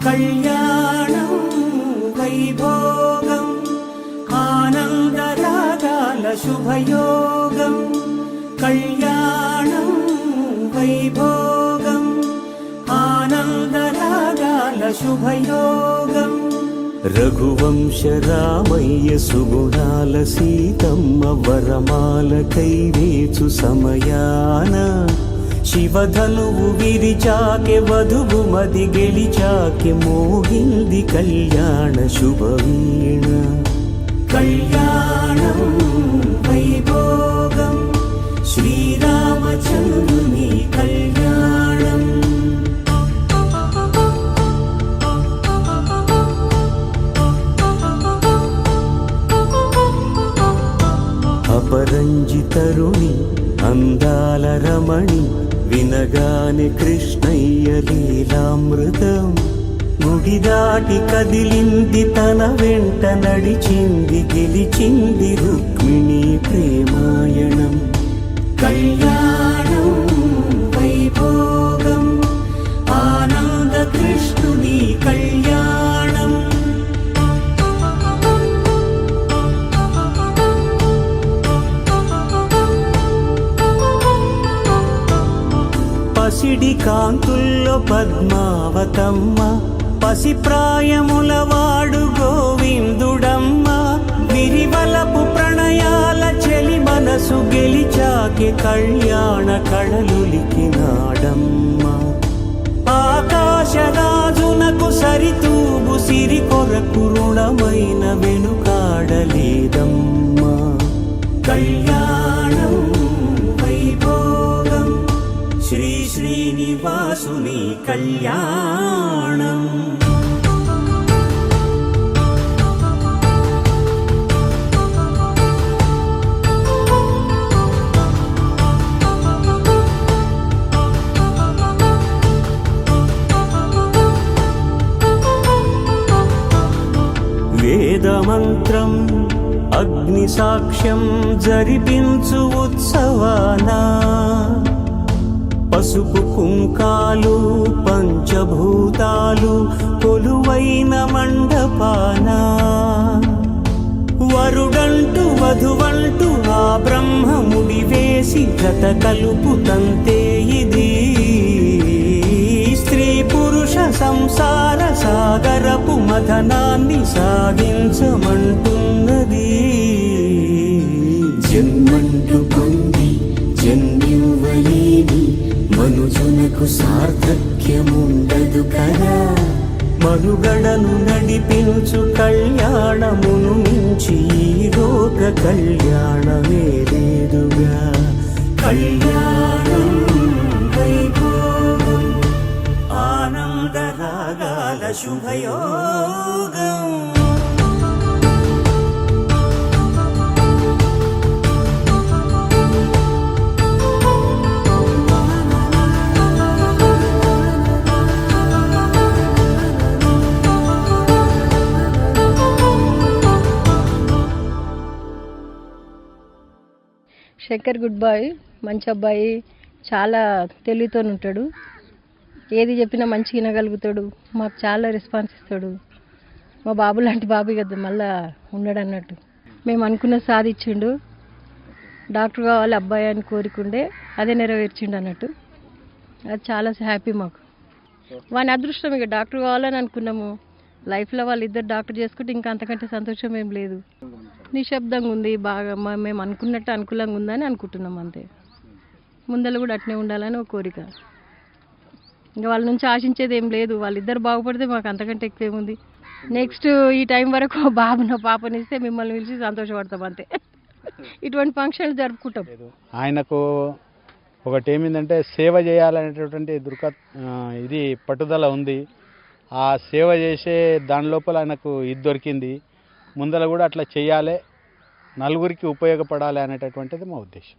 కళ్యాణం వైభోగం ఆనందరాగాల శుభయోగం కళ్యాణం వైభోగం ఆనందరాగాల శుభయోగం రఘువంశ రామయ్య సుగుణాల సీతమ్మ వరమాల కైవేచు సమయాన శివధనువు విరిచాకె వధువు మది గెలిచాకె మోగింది కళ్యాణ శుభవీణ కళ్యాణం వైభోగం శ్రీరామచంద్రుని కళ్యాణం అపరంజి తరుణి అందాల రమణి వినగానే కృష్ణయ్య లీలామృతం గుడి దాటి కదిలింది తన వెంట నడిచింది గెలిచింది రుక్మిణి ప్రేమాయణం కళ్యాణం వైభోగం ఆనంద కృష్ణుని కళ్యాణం పసిడి కాంతుల్లో పద్మావతమ్మ పసిప్రాయముల వాడు గోవిందుడమ్మ విరివలపు ప్రణయాల చెలి మనసు గెలిచాకే కళ్యాణ కళలులికినాడమ్మ ఆకాశరాజునకు సరితూగు సిరి కొరకు రుణమైన వెనుకాడలేదమ్మ కళ్యాణం వైభోగం శ్రీ శ్రీనివాసుని కళ్యాణం వేదమంత్రం అగ్ని సాక్ష్యం జరిపించు ఉత్సవానా పసుపు కుంకాలు పంచభూతాలు కొలువైన మండపాన వరుడంటూ వధువంటూ ఆ బ్రహ్మముడి వేసి గత కలుపు తంతే ఇది స్త్రీ పురుష సంసార సాగరపు మథనాన్ని సాగించమంటున్నది జన్మంటూ పొంది జన్యువలేని మనుజునకు సార్థక్యముండదు కదా మనుగడను నడిపించు కళ్యాణమును మించి లోక కళ్యాణమే లేదుగా కళ్యాణం వైభోగం ఆనందరాగాల శుభయోగం శంకర్ గుడ్ బాయ్, మంచి అబ్బాయి, చాలా తెలివితో ఉంటాడు, ఏది చెప్పినా మంచిగా వినగలుగుతాడు, మాకు చాలా రెస్పాన్స్ ఇస్తాడు. మా బాబు లాంటి బాబు కదా మళ్ళా ఉన్నాడు అన్నట్టు. మేము అనుకున్న సాధించిండు. డాక్టర్ కావాలి అబ్బాయి అని కోరికుండే అదే నెరవేర్చిండు అన్నట్టు. అది చాలా హ్యాపీ మాకు. వాని అదృష్టం, ఇక డాక్టర్ కావాలని అనుకున్నాము. లైఫ్లో వాళ్ళిద్దరు డాక్టర్ చేసుకుంటే ఇంకా అంతకంటే సంతోషం ఏం లేదు. నిశ్శబ్దంగా ఉంది, బాగా మేము అనుకున్నట్టు అనుకూలంగా ఉందని అనుకుంటున్నాం అంతే. ముందర కూడా అట్నే ఉండాలని ఒక కోరిక. ఇంకా వాళ్ళ నుంచి ఆశించేది ఏం లేదు. వాళ్ళిద్దరు బాగుపడితే మాకు అంతకంటే ఎక్కువ ఏముంది. నెక్స్ట్ ఈ టైం వరకు బాబున పాపనిస్తే మిమ్మల్ని పిలిచి సంతోషపడతాం అంతే. ఇటువంటి ఫంక్షన్లు జరుపుకుంటాం. ఆయనకు ఒకటి ఏమిందంటే సేవ చేయాలనేటటువంటి ఇది పట్టుదల ఉంది. ఆ సేవ చేసే దాని లోపల ఆయనకు ఇది దొరికింది. ముందర కూడా అట్లా చేయాలి, నలుగురికి ఉపయోగపడాలి అనేటటువంటిది మా ఉద్దేశం.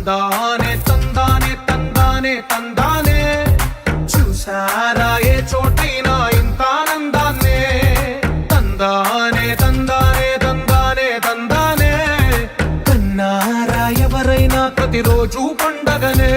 తందానే తందానే తందానే తందానే చూసారా ఏ చోటైనా ఇంత ఆనందాన్నే తందానే తందానే తందానే తందానే కన్నారా ఎవరైనా ప్రతిరోజు పండగనే